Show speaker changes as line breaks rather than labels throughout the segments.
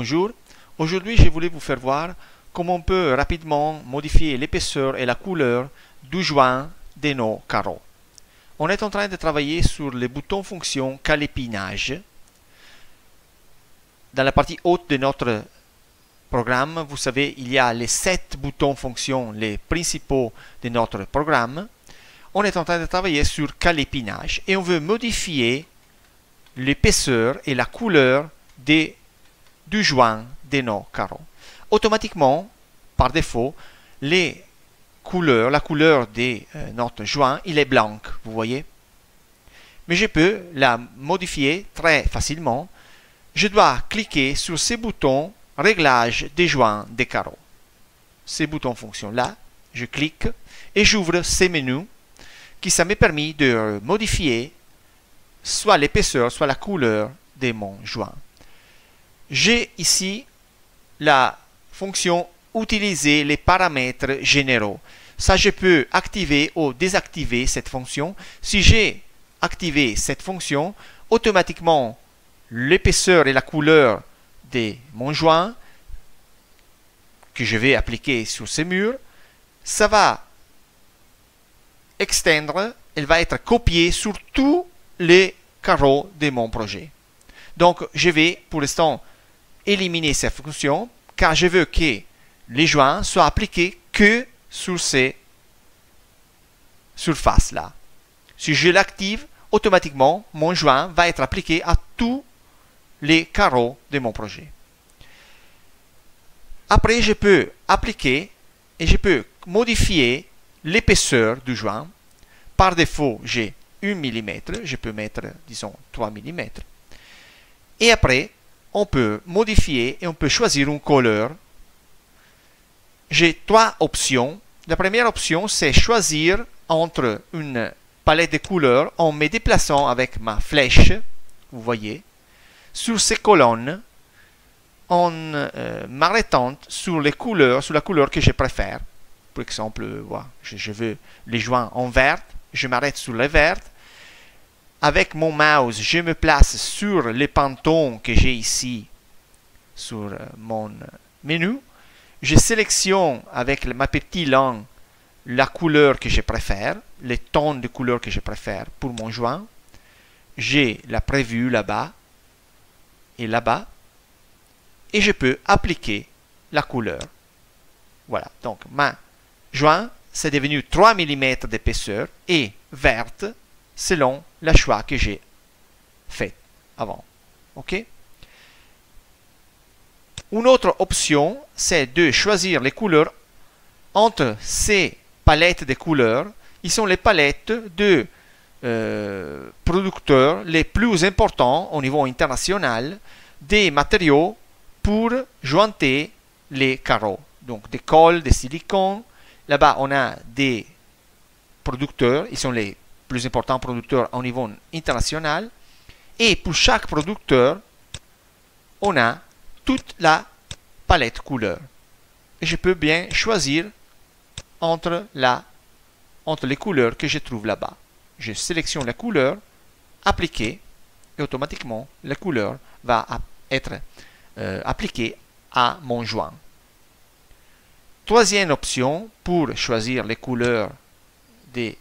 Bonjour, aujourd'hui je voulais vous faire voir comment on peut rapidement modifier l'épaisseur et la couleur du joint de nos carreaux. On est en train de travailler sur le bouton fonction calépinage. Dans la partie haute de notre programme, vous savez, il y a les 7 boutons fonctions, les principaux de notre programme. On est en train de travailler sur calépinage et on veut modifier l'épaisseur et la couleur du joint de nos carreaux. Automatiquement, par défaut, la couleur de notre joint, il est blanc, vous voyez. Mais je peux la modifier très facilement. Je dois cliquer sur ces boutons réglage des joints des carreaux. Ces boutons fonctions là, je clique et j'ouvre ces menus qui ça m'est permis de modifier soit l'épaisseur, soit la couleur de mon joint. J'ai ici la fonction utiliser les paramètres généraux. Ça, je peux activer ou désactiver cette fonction. Si j'ai activé cette fonction, automatiquement, l'épaisseur et la couleur de mon joint que je vais appliquer sur ces murs, ça va extendre, elle va être copiée sur tous les carreaux de mon projet. Donc, je vais pour l'instant éliminer cette fonction car je veux que les joints soient appliqués que sur ces surfaces-là. Si je l'active, automatiquement, mon joint va être appliqué à tous les carreaux de mon projet. Après, je peux appliquer et je peux modifier l'épaisseur du joint. Par défaut, j'ai 1 mm, je peux mettre, disons, 3 mm. Et après, on peut modifier et on peut choisir une couleur. J'ai 3 options. La première option, c'est choisir entre une palette de couleurs en me déplaçant avec ma flèche, vous voyez, sur ces colonnes, en m'arrêtant sur les couleurs, sur la couleur que je préfère. Par exemple, voilà, je veux les joints en vert, je m'arrête sur les verts. Avec mon mouse, je me place sur les pantons que j'ai ici sur mon menu. Je sélectionne avec ma petite langue la couleur que je préfère, les tons de couleur que je préfère pour mon joint. J'ai la prévue là-bas et là-bas. Et je peux appliquer la couleur. Voilà, donc ma joint, c'est devenu 3 mm d'épaisseur et verte selon le choix que j'ai fait avant. OK? Une autre option, c'est de choisir les couleurs entre ces palettes de couleurs. Ils sont les palettes de producteurs les plus importants au niveau international des matériaux pour jointer les carreaux. Donc des cols, des silicone. Là-bas, on a des producteurs. Ils sont les plus importants producteurs au niveau international. Et pour chaque producteur, on a toute la palette couleur. Et je peux bien choisir entre les couleurs que je trouve là-bas. Je sélectionne la couleur, appliquer, et automatiquement, la couleur va être appliquée à mon joint. Troisième option pour choisir les couleurs de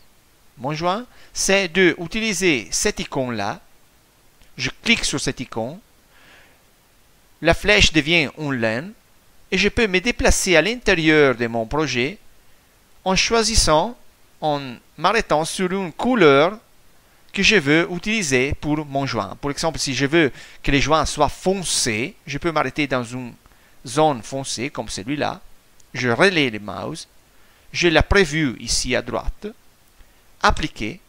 mon joint, c'est d'utiliser cette icône-là. Je clique sur cette icône. La flèche devient une laine et je peux me déplacer à l'intérieur de mon projet en choisissant, en m'arrêtant sur une couleur que je veux utiliser pour mon joint. Par exemple, si je veux que les joints soient foncés, je peux m'arrêter dans une zone foncée comme celui-là. Je relaie le mouse. Je l'ai prévu ici à droite. Appliquer.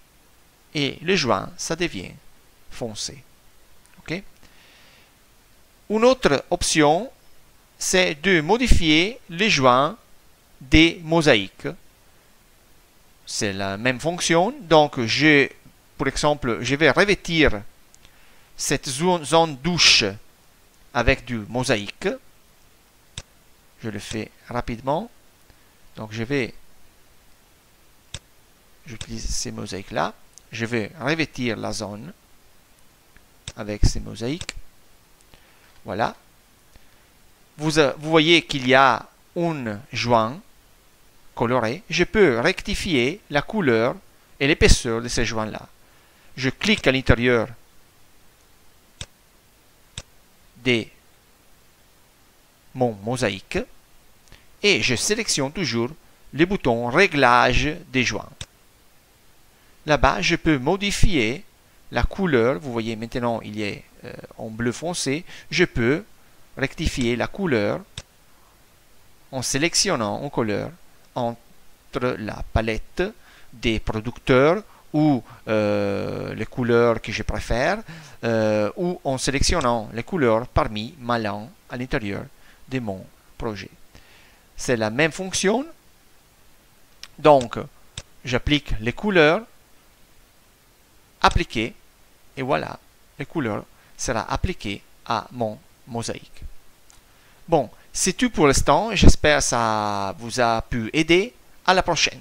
Et le joint, ça devient foncé. OK? Une autre option, c'est de modifier les joints des mosaïques. C'est la même fonction. Donc, par exemple, je vais revêtir cette zone douche avec du mosaïque. Je le fais rapidement. Donc, j'utilise ces mosaïques-là. Je vais revêtir la zone avec ces mosaïques. Voilà. vous voyez qu'il y a un joint coloré. Je peux rectifier la couleur et l'épaisseur de ce joint-là. Je clique à l'intérieur de mon mosaïque et je sélectionne toujours le bouton réglage des joints. Là-bas, je peux modifier la couleur. Vous voyez maintenant, il est en bleu foncé. Je peux rectifier la couleur en sélectionnant en couleur entre la palette des producteurs ou les couleurs que je préfère ou en sélectionnant les couleurs parmi ma langue à l'intérieur de mon projet. C'est la même fonction. Donc, j'applique les couleurs, appliquer, et voilà, les couleurs seront appliquées à mon mosaïque. Bon, c'est tout pour l'instant. J'espère que ça vous a pu aider. À la prochaine.